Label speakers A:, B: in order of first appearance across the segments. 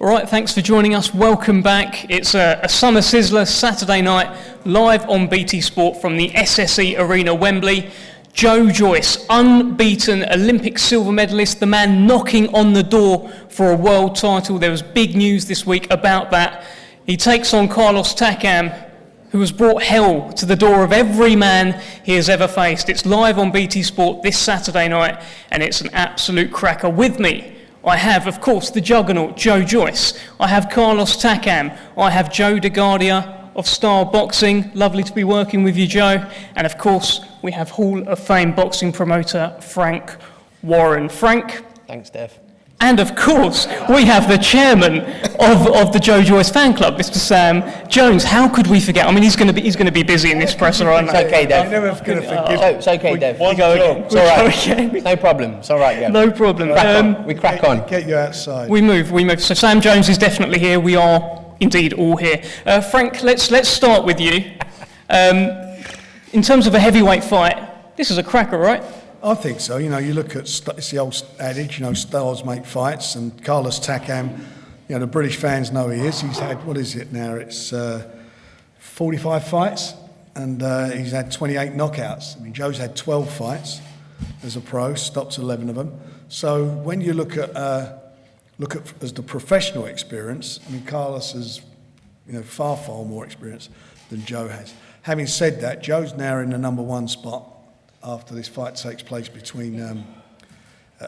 A: All right, thanks for joining us. Welcome back. It's a summer sizzler, Saturday night, live on BT Sport from the SSE Arena, Wembley. Joe Joyce, unbeaten Olympic silver medalist, the man knocking on the door for a world title. There was big news this week about that. He takes on Joyce-Takam, who has brought hell to the door of every man he has ever faced. It's live on BT Sport this Saturday night, and it's an absolute cracker. With me, I have, of course, the juggernaut, Joe Joyce. I have Joyce-Takam. I have Joe DeGuardia of Star Boxing. Lovely to be working with you, Joe. And, of course, we have Hall of Fame boxing promoter Frank Warren. Frank.
B: Thanks, Dev.
A: And, of course, we have the chairman of the Joe Joyce fan club, Mr. Sam Jones. How could we forget? I mean, he's going to be busy in this presser, I know.
B: It's okay, Dev.
C: I'm never going to forgive.
B: It's okay, Dev.
A: We go again.
B: It's all right. No problem. It's all right, yeah.
A: No problem.
B: We crack on.
C: Get you outside.
A: We move. So Sam Jones is definitely here. We are indeed all here. Frank, let's start with you. In terms of a heavyweight fight, this is a cracker, right?
C: I think so. You know, you look at it's the old adage. You know, stars make fights, and Joyce-Takam. You know, the British fans know he is. He's had, what is it now? It's 45 fights, and he's had 28 knockouts. I mean, Joe's had 12 fights as a pro, stopped 11 of them. So when you look at as the professional experience, I mean, Carlos is, you know, far more experience than Joe has. Having said that, Joe's now in the number one spot after this fight takes place between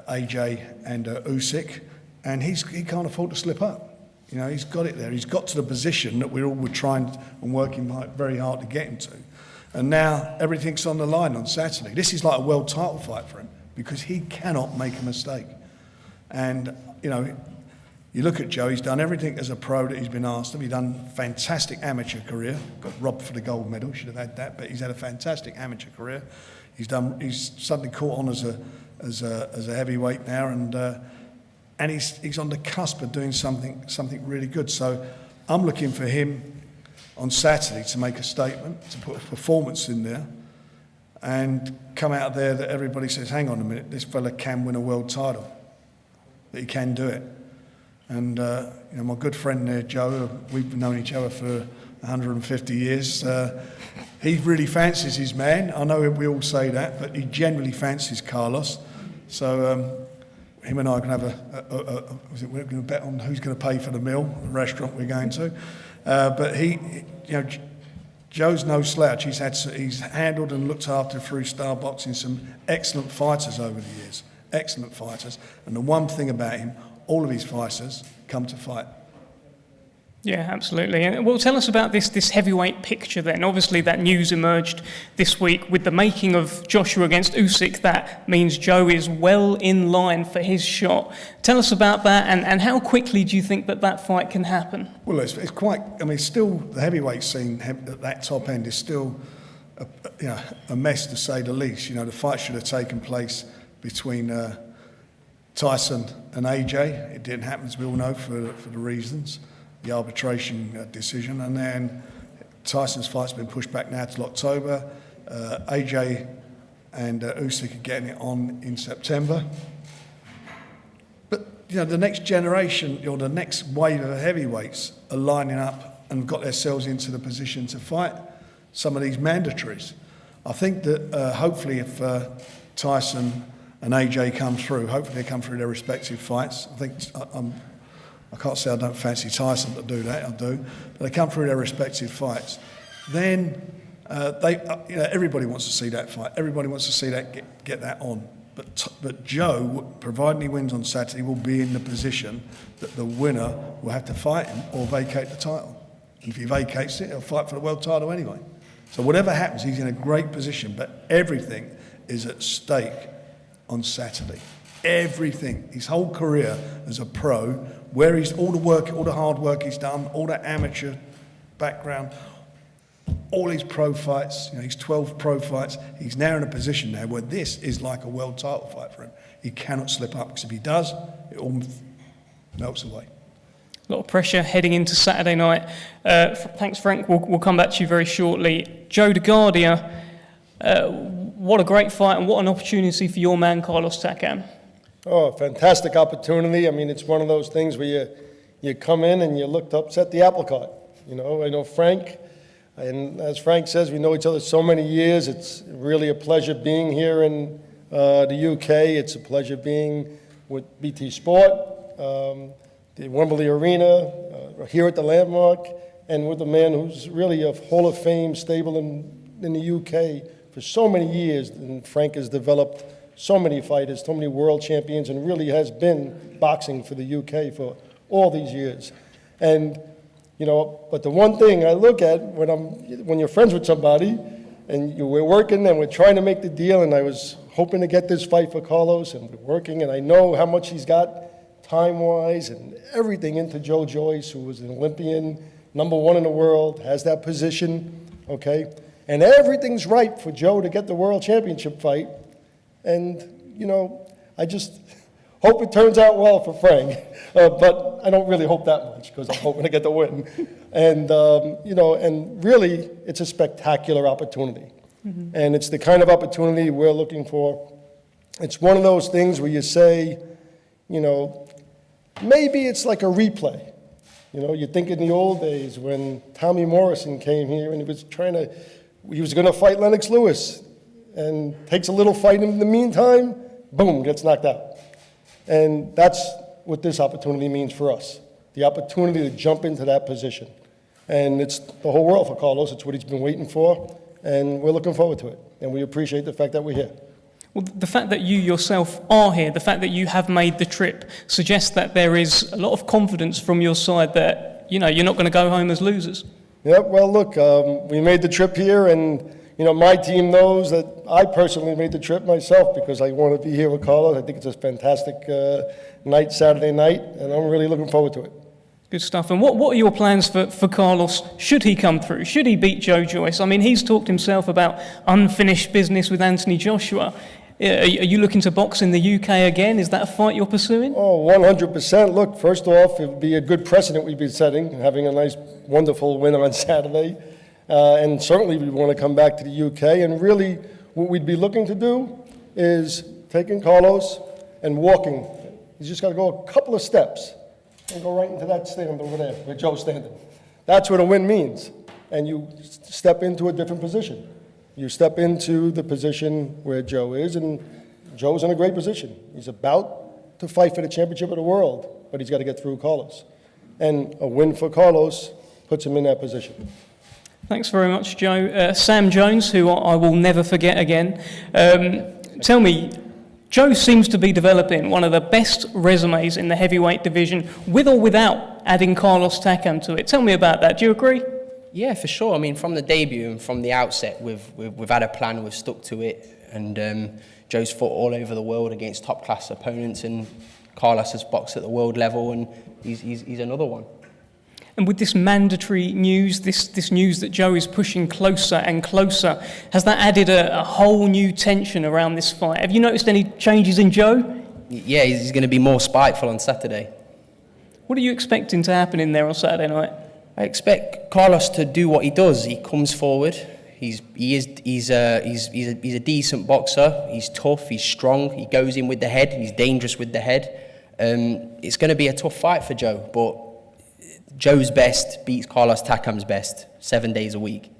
C: AJ and Usyk, and he can't afford to slip up. You know, he's got it there. He's got to the position that we all were trying and working very hard to get him to. And now everything's on the line on Saturday. This is like a world title fight for him because he cannot make a mistake. And, you know, you look at Joe, he's done everything as a pro that he's been asked of. He's done a fantastic amateur career, got robbed for the gold medal, should have had that, but he's had a fantastic amateur career. He's suddenly caught on as a heavyweight now, and he's on the cusp of doing something really good. So I'm looking for him on Saturday to make a statement, to put a performance in there, and come out there that everybody says, hang on a minute, this fella can win a world title, that he can do it. And you know, my good friend there, Joe, we've known each other for 150 years. He really fancies his man. I know we all say that, but he generally fancies Carlos. So him and I can have we're going to bet on who's going to pay for the meal, the restaurant we're going to. But you know, Joe's no slouch. He's handled and looked after through Star Boxing some excellent fighters over the years. Excellent fighters. And the one thing about him, all of his fighters come to fight.
A: Yeah, absolutely. And well, tell us about this heavyweight picture then. Obviously, that news emerged this week with the making of Joshua against Usyk. That means Joe is well in line for his shot. Tell us about that, and how quickly do you think that fight can happen?
C: Well, it's quite. I mean, still the heavyweight scene at that top end is still, a mess to say the least. You know, the fight should have taken place between Tyson and AJ. It didn't happen, as we all know, for the reasons. The arbitration decision, and then Tyson's fight's been pushed back now till October. AJ and Usyk are getting it on in September. But you know, the next generation or the next wave of heavyweights are lining up and got themselves into the position to fight some of these mandatories. I think that hopefully, if Tyson and AJ come through, hopefully they come through their respective fights. I can't say I don't fancy Tyson to do that, I do, but they come through their respective fights. Then everybody wants to see that fight. Everybody wants to see that get that on. But Joe, providing he wins on Saturday, will be in the position that the winner will have to fight him or vacate the title. And if he vacates it, he'll fight for the world title anyway. So whatever happens, he's in a great position. But everything is at stake on Saturday. Everything, his whole career as a pro, where he's all the work, all the hard work he's done, all that amateur background, all his pro fights, you know, his 12 pro fights, he's now in a position now where this is like a world title fight for him. He cannot slip up, because if he does, it all melts away.
A: A lot of pressure heading into Saturday night. Thanks, Frank. We'll come back to you very shortly. Joe DeGuardia, what a great fight and what an opportunity for your man, Joyce-Takam.
D: Oh, fantastic opportunity. I mean, it's one of those things where you come in and you look to upset the apple cart. You know, I know Frank, and as Frank says, we know each other so many years. It's really a pleasure being here in the UK. It's a pleasure being with BT Sport, the Wembley Arena, here at the Landmark, and with a man who's really a Hall of Fame stable in the UK for so many years. And Frank has developed so many fighters, so many world champions, and really has been boxing for the UK for all these years. And, you know, but the one thing I look at when you're friends with somebody and we're working and we're trying to make the deal, and I was hoping to get this fight for Carlos, and we're working, and I know how much he's got time-wise and everything into Joe Joyce, who was an Olympian, #1 in the world, has that position, okay? And everything's right for Joe to get the world championship fight. And, you know, I just hope it turns out well for Frank. But I don't really hope that much, because I'm hoping to get the win. And, you know, and really, it's a spectacular opportunity. Mm-hmm. And it's the kind of opportunity we're looking for. It's one of those things where you say, you know, maybe it's like a replay. You know, you think in the old days when Tommy Morrison came here and he was going to fight Lennox Lewis, and takes a little fight in the meantime, boom, gets knocked out. And that's what this opportunity means for us, the opportunity to jump into that position. And it's the whole world for Carlos. It's what he's been waiting for, and we're looking forward to it. And we appreciate the fact that we're here.
A: Well, the fact that you yourself are here, the fact that you have made the trip, suggests that there is a lot of confidence from your side that, you know, you're not going to go home as losers.
D: Yeah, well, look, we made the trip here, and, you know, my team knows that I personally made the trip myself because I want to be here with Carlos. I think it's a fantastic night, Saturday night, and I'm really looking forward to it.
A: Good stuff. And what are your plans for Carlos, should he come through? Should he beat Joe Joyce? I mean, he's talked himself about unfinished business with Anthony Joshua. Are you looking to box in the UK again? Is that a fight you're pursuing?
D: Oh, 100%. Look, first off, it would be a good precedent we'd be setting, having a nice, wonderful win on Saturday. And certainly we want to come back to the UK. And really, what we'd be looking to do is taking Carlos and walking. He's just got to go a couple of steps and go right into that stand over there where Joe's standing. That's what a win means. And you step into a different position. You step into the position where Joe is, and Joe's in a great position. He's about to fight for the championship of the world, but he's got to get through Carlos. And a win for Carlos puts him in that position.
A: Thanks very much, Joe. Sam Jones, who I will never forget again. Tell me, Joe seems to be developing one of the best resumes in the heavyweight division, with or without adding Joyce-Takam to it. Tell me about that. Do you agree?
B: Yeah, for sure. I mean, from the debut and from the outset, we've had a plan, we've stuck to it, and Joe's fought all over the world against top-class opponents, and Carlos has boxed at the world level, and he's another one.
A: And with this mandatory news, this news that Joe is pushing closer and closer, has that added a whole new tension around this fight? Have you noticed any changes in Joe?
B: Yeah, he's going to be more spiteful on Saturday.
A: What are you expecting to happen in there on Saturday night?
B: I expect Carlos to do what he does. He comes forward. He's a decent boxer. He's tough. He's strong. He goes in with the head. He's dangerous with the head. It's going to be a tough fight for Joe, but Joe's best beats Joyce-Takam's best 7 days a week.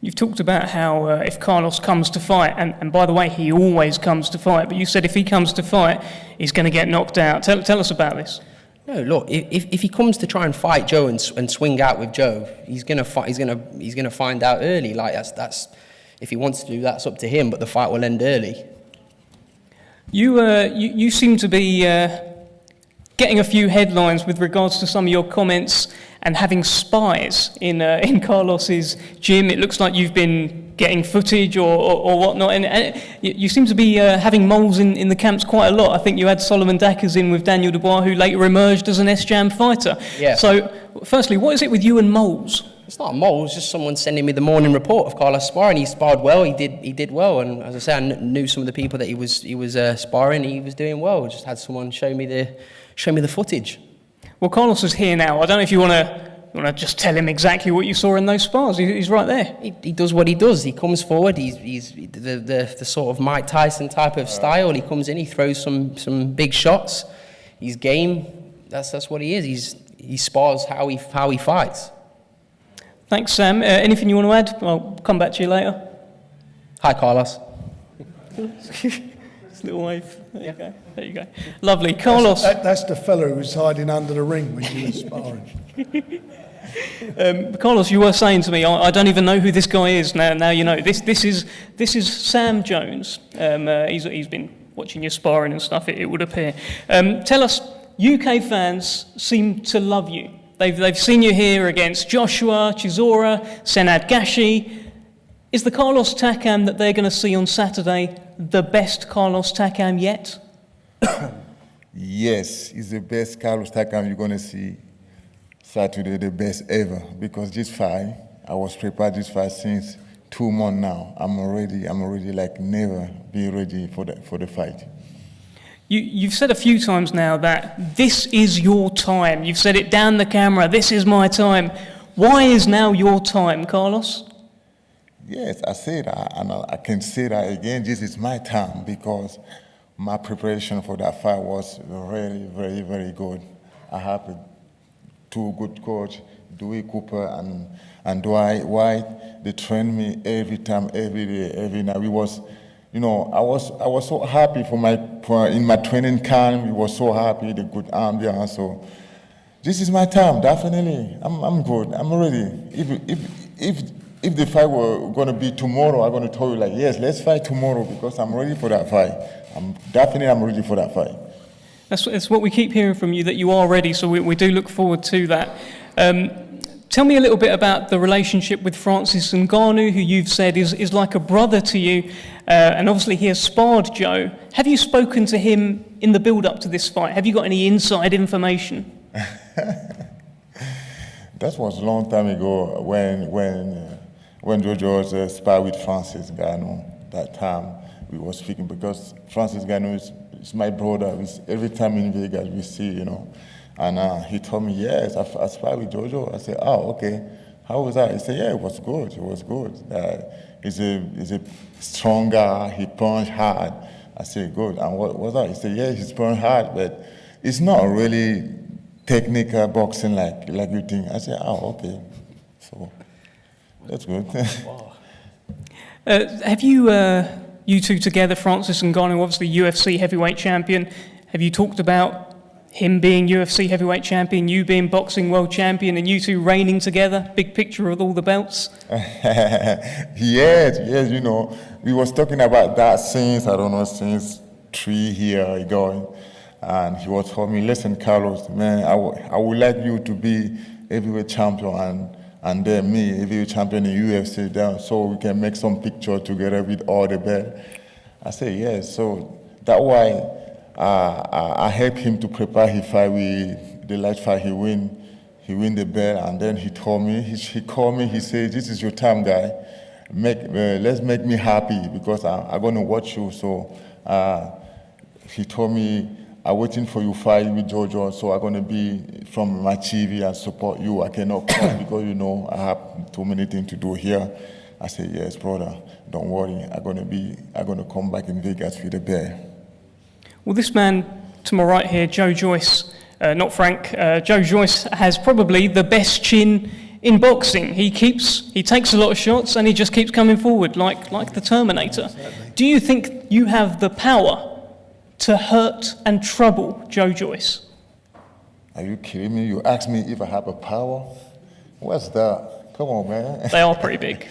A: You've talked about how if Carlos comes to fight, and by the way, he always comes to fight, but you said if he comes to fight, he's going to get knocked out. Tell us about this.
B: No, look. If he comes to try and fight Joe and swing out with Joe, he's gonna find out early. Like that's if he wants to do, that's up to him. But the fight will end early.
A: You seem to be getting a few headlines with regards to some of your comments and having spies in Carlos's gym. It looks like you've been getting footage or whatnot, and you seem to be having moles in the camps quite a lot. I think you had Solomon Dackers in with Daniel Dubois, who later emerged as an S-Jam fighter. Yeah. So, firstly, what is it with you and moles?
B: It's not a mole. It's just someone sending me the morning report of Carlos sparring. He sparred well. He did well, and as I say, I knew some of the people that he was sparring. He was doing well. Just had someone show me the footage.
A: Well, Carlos is here now. I don't know if you want to just tell him exactly what you saw in those spars. He's right there.
B: He does what he does. He comes forward. He's the sort of Mike Tyson type of style. He comes in. He throws some big shots. He's game. That's what he is. he spars how he fights.
A: Thanks, Sam. Anything you want to add? I'll come back to you later.
B: Hi, Carlos.
A: Just a little wave. There you go. There you go. Lovely. Carlos.
C: That's the fella who was hiding under the ring when you were sparring.
A: Carlos, you were saying to me, I don't even know who this guy is. Now you know. This is Sam Jones. He's been watching your sparring and stuff. It would appear. Tell us, UK fans seem to love you. They've seen you here against Joshua, Chisora, Senad Gashi. Is the Carlos Takam that they're going to see on Saturday the best Carlos Takam yet?
E: Yes, he's the best Carlos Takam you're going to see Saturday, the best ever. Because this fight, I was prepared this fight since 2 months now. I'm already like never be ready for the fight.
A: You've said a few times now that this is your time. You've said it down the camera, this is my time. Why is now your time, Carlos?
E: Yes, I say that, and I can say that again. This is my time because my preparation for that fight was really, very, very good. I have 2 good coaches, Dewey Cooper and Dwight White. They trained me every time, every day, every night. I was so happy in my training camp. We were so happy, the good ambiance. So this is my time, definitely. I'm good. I'm ready. If the fight were going to be tomorrow, I'm going to tell you, like, yes, let's fight tomorrow because I'm ready for that fight. I'm ready for that fight.
A: That's what we keep hearing from you, that you are ready, so we do look forward to that. Tell me a little bit about the relationship with Francis Ngannou, who you've said is like a brother to you, and obviously he has sparred Joe. Have you spoken to him in the build-up to this fight? Have you got any inside information?
E: That was a long time ago when Jojo was sparred with Francis Ngannou. That time we were speaking because Francis Ngannou is my brother. Every time in Vegas we see, And he told me, yes, I sparred with Jojo. I said, oh, okay. How was that? He said, yeah, it was good. It was good. He's a strong guy. He punched hard. I said, good. And what was that? He said, yeah, he's punched hard, but it's not really technical boxing like you think. I said, oh, okay. So that's good.
B: Wow.
A: Have you two together, Francis Ngannou, obviously UFC heavyweight champion, have you talked about him being UFC heavyweight champion, you being boxing world champion, and you two reigning together? Big picture with all the belts?
E: Yes, we was talking about that since 3 years ago. And he was telling me, listen, Carlos, man, I would like you to be heavyweight champion and then me, heavyweight champion in UFC, so we can make some picture together with all the belts. I said, yes. So that why I helped him to prepare his fight with the light fight. He win the belt, and then he told me, he called me, he said, this is your time, guy. Let's make me happy because I'm going to watch you. So he told me, I'm waiting for you fight with Jojo, so I'm going to be from my TV and support you. I cannot come because, I have too many things to do here. I said, yes, brother, don't worry. I'm going to come back in Vegas with the belt.
A: Well, this man to my right here, Joe Joyce, not Frank, Joe Joyce has probably the best chin in boxing. He takes a lot of shots and he just keeps coming forward like the Terminator. Exactly. Do you think you have the power to hurt and trouble Joe Joyce?
E: Are you kidding me? You asked me if I have a power? What's that? Come on, man.
A: They are pretty big.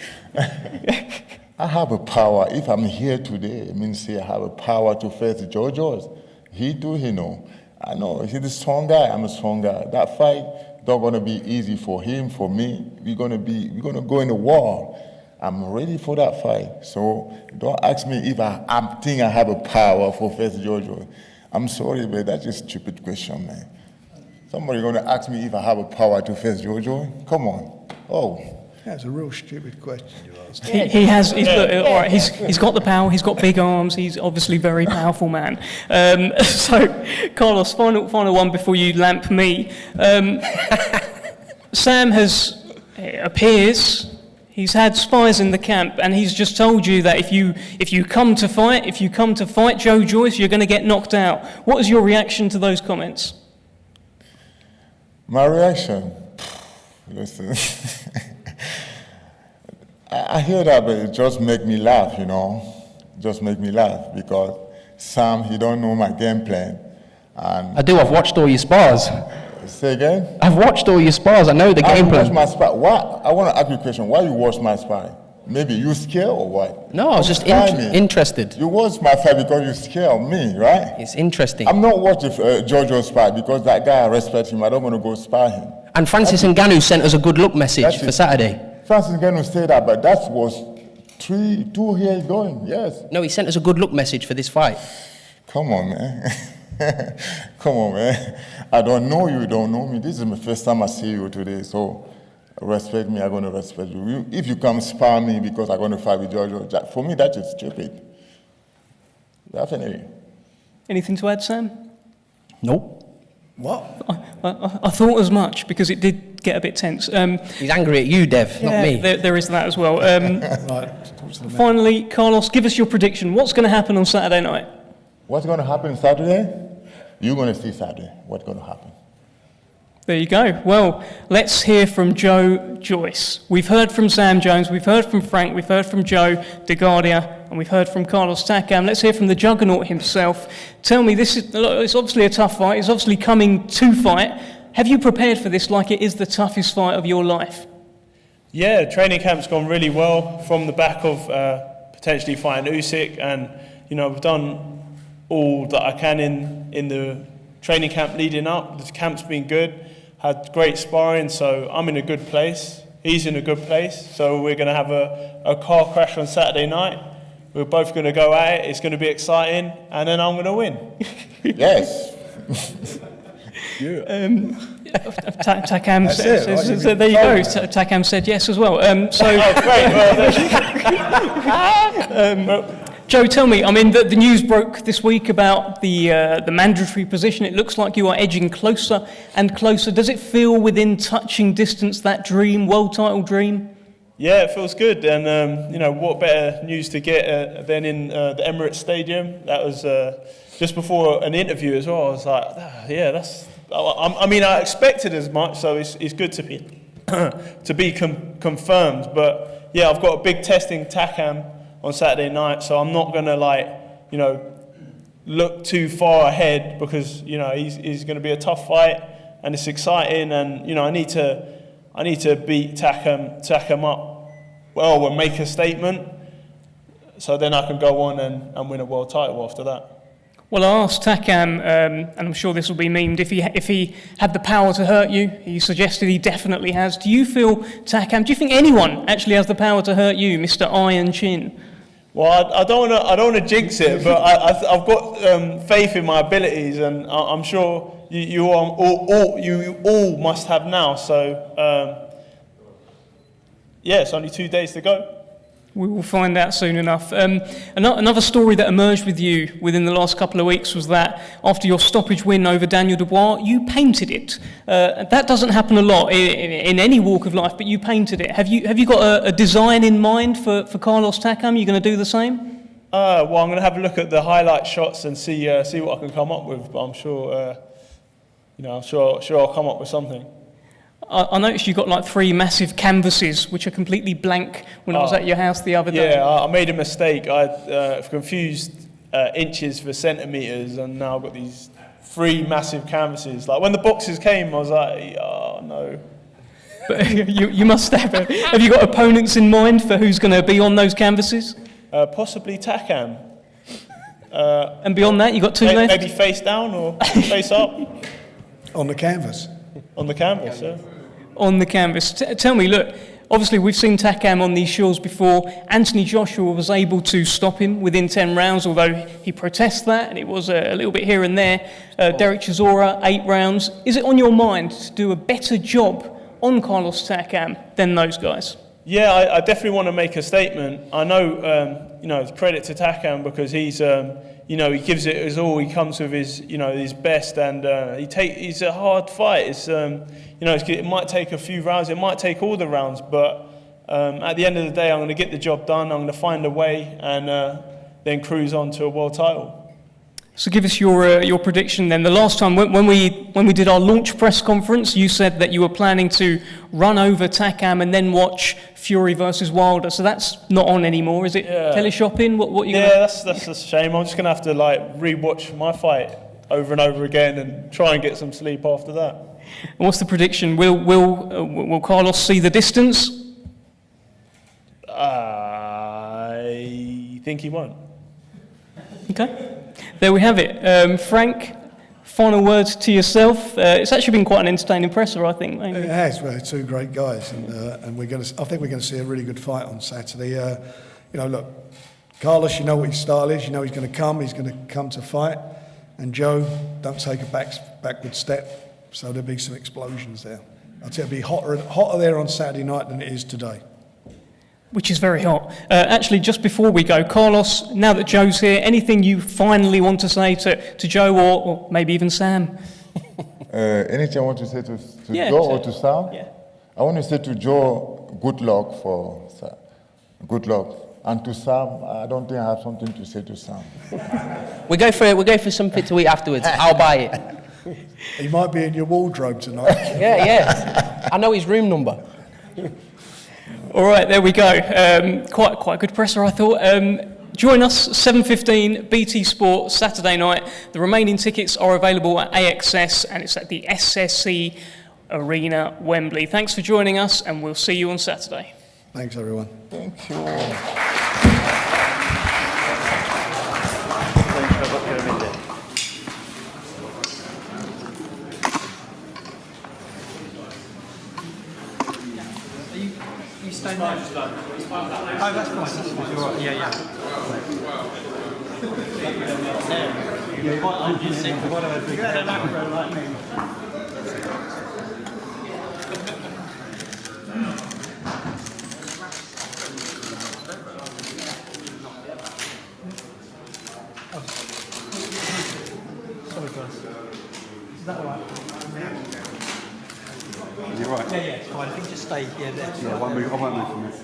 E: I have a power. If I'm here today, it means I have a power to face Joe Joyce. He know. I know. He's a strong guy. I'm a strong guy. That fight not gonna be easy for him, for me. We're gonna go in the war. I'm ready for that fight. So don't ask me if I think I have a power for face Joe Joyce. I'm sorry, but that's a stupid question, man. Somebody gonna ask me if I have a power to face Joe Joyce? Come on. Oh.
C: That's a real stupid question you asked.
A: He's got the power, he's got big arms, he's obviously a very powerful man. So, Carlos, final one before you lamp me. Sam appears, he's had spies in the camp, and he's just told you that if you come to fight Joe Joyce, you're going to get knocked out. What is your reaction to those comments?
E: My reaction, listen, I hear that, but it just make me laugh, you know, just make me laugh because Sam, he don't know my game plan. And
B: I do. I've watched all your spars.
E: say again?
B: I've watched all your spars. I know the game
E: watch
B: plan.
E: my spy. Why? I want to ask you a question. Why you watch my spy? Maybe you scared or what?
B: No, I was just
E: Spy me.
B: interested.
E: You watch my fight because you scared of me, right?
B: It's interesting.
E: I'm not watching Jojo spy because that guy, I respect him. I don't want to go spy him.
B: And Francis Ngannou sent us a good luck message
E: That's
B: for
E: it.
B: Saturday.
E: Francis Ngannou say that, but that was 2 years going. Yes.
B: No, he sent us a good luck message for this fight.
E: Come on, man. Come on, man. I don't know you, don't know me. This is my first time I see you today, so respect me, I'm going to respect you. If you come spar me because I'm going to fight with Jojo, for me, that is stupid. Definitely.
A: Anything to add, Sam?
B: Nope.
C: What?
A: I thought as much because it did get a bit tense.
B: He's angry at you, Dev, not me.
A: There is that as well.
C: Right. Talk to the man.
A: Finally, Carlos, give us your prediction. What's going to happen on Saturday night?
E: What's going to happen Saturday? You're going to see Saturday what's going to happen.
A: There you go. Well, let's hear from Joe Joyce. We've heard from Sam Jones, we've heard from Frank, we've heard from Joe DeGuardia, and we've heard from Carlos Takam. Let's hear from the juggernaut himself. Tell me, it's obviously a tough fight. It's obviously coming to fight. Have you prepared for this like it is the toughest fight of your life?
F: Yeah, training camp's gone really well from the back of potentially fighting Usyk, and we've done all that I can in the training camp leading up. The camp's been good, had great sparring, so I'm in a good place. He's in a good place, so we're going to have a car crash on Saturday night. We're both going to go at it. It's going to be exciting, and then I'm going to win.
E: Yes.
A: Takam says, there you go. Takam said yes as well.
F: Great.
A: Joe, tell me, the news broke this week about the mandatory position. It looks like you are edging closer and closer. Does it feel within touching distance, that dream, world title dream?
F: Yeah, it feels good, and what better news to get than in the Emirates Stadium? That was just before an interview as well. I was like, that's. I expected as much, so it's good to be to be confirmed. But yeah, I've got a big testing Takam on Saturday night, so I'm not gonna look too far ahead because he's going to be a tough fight and it's exciting, and I need to beat Takam up well and make a statement, so then I can go on and win a world title after that.
A: Well, I asked Takam, and I'm sure this will be memed, if he had the power to hurt you. He suggested he definitely has. Do you feel, Takam, do you think anyone actually has the power to hurt you, Mr. Iron Chin?
F: Well, I don't want to jinx it, but I've got faith in my abilities, and I'm sure you all must have now. So it's only 2 days to go.
A: We will find out soon enough. Another story that emerged with you within the last couple of weeks was that after your stoppage win over Daniel Dubois, you painted it. That doesn't happen a lot in any walk of life, but you painted it. Have you got a design in mind for Carlos Takam? Are you going to do the same?
F: Well, I'm going to have a look at the highlight shots and see what I can come up with. But I'm sure, sure I'll come up with something.
A: I noticed you got like 3 massive canvases, which are completely blank when I was at your house the other day.
F: Yeah, I made a mistake. I confused inches for centimetres, and now I've got these 3 massive canvases. Like when the boxes came, I was like, oh no.
A: But you must have you got opponents in mind for who's going to be on those canvases?
F: Possibly Takam.
A: And beyond that, you got 2 left?
F: Maybe face down or face up?
C: On the canvas.
F: On the canvas, yeah.
A: On the canvas. Tell me, look, obviously we've seen Takam on these shores before. Anthony Joshua was able to stop him within 10 rounds, although he protests that, and it was a little bit here and there. Derek Chisora, 8 rounds. Is it on your mind to do a better job on Carlos Takam than those guys?
F: Yeah, I definitely want to make a statement. I know, credit to Takam because he's, he gives it his all. He comes with his best, and he's a hard fight. It's, it might take a few rounds. It might take all the rounds, but at the end of the day, I'm going to get the job done. I'm going to find a way and then cruise on to a world title.
A: So give us your prediction then. The last time when we did our launch press conference, you said that you were planning to run over Takam and then watch Fury versus Wilder. So that's not on anymore, is it?
F: Yeah.
A: Teleshopping? What you?
F: Yeah, that's a shame. I'm just gonna have to rewatch my fight over and over again and try and get some sleep after that.
A: And what's the prediction? Will Carlos see the distance?
F: I think he won't.
A: Okay. There we have it. Frank, final words to yourself. It's actually been quite an entertaining presser, I think.
C: It has. We're two great guys, and we're going to. I think we're going to see a really good fight on Saturday. Look, Carlos, you know what his style is. You know he's going to come. He's going to come to fight. And Joe, don't take a backward step. So there'll be some explosions there. I'd say it'll be hotter there on Saturday night than it is today.
A: Which is very hot. Actually, just before we go, Carlos, now that Joe's here, anything you finally want to say to Joe or maybe even Sam?
E: Anything I want to say to
A: Yeah,
E: Joe or to Sam?
A: Yeah.
E: I want to say to Joe, good luck. And to Sam, I don't think I have something to say to Sam.
B: We go for something to eat afterwards. I'll buy it.
C: He might be in your wardrobe tonight.
B: Yeah. I know his room number.
A: All right, there we go. Quite a good presser, I thought. Join us, 7:15, BT Sport, Saturday night. The remaining tickets are available at AXS, and it's at the SSE Arena, Wembley. Thanks for joining us, and we'll see you on Saturday.
C: Thanks, everyone.
E: Thank you.
G: Oh, that's fine. That's fine. You're right. Yeah. Sorry, guys. Is that all right?
H: You're right.
G: Yeah, it's fine. I think just stay there.
H: Yeah, I won't move from this.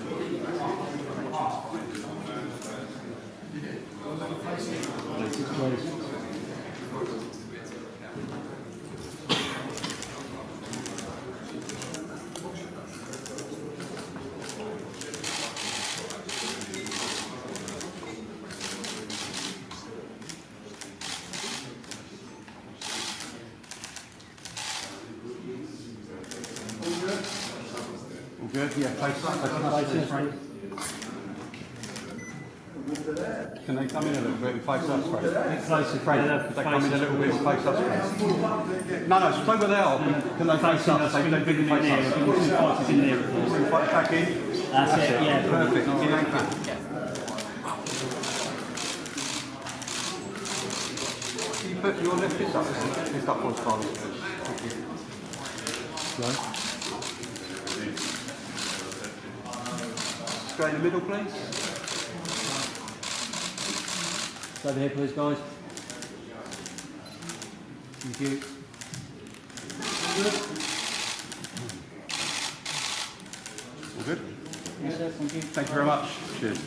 H: Good, yeah, face up. Can they come in a little bit and face us, Frank? Closer, Frank. Can they come in a little bit and face us, Frank? No, stay where they are. Can they face us? They can face us.
G: Fighters in there.
H: Fight back in.
G: That's it, yeah.
H: Perfect. In and back. You put your left fist up. Fist up for us, Carlos. Thank you. Slow. Straight in the middle, please.
G: Stay here, please, guys. Thank you.
H: All good?
G: Yes, sir. Thank you.
H: Thank you very much. Cheers.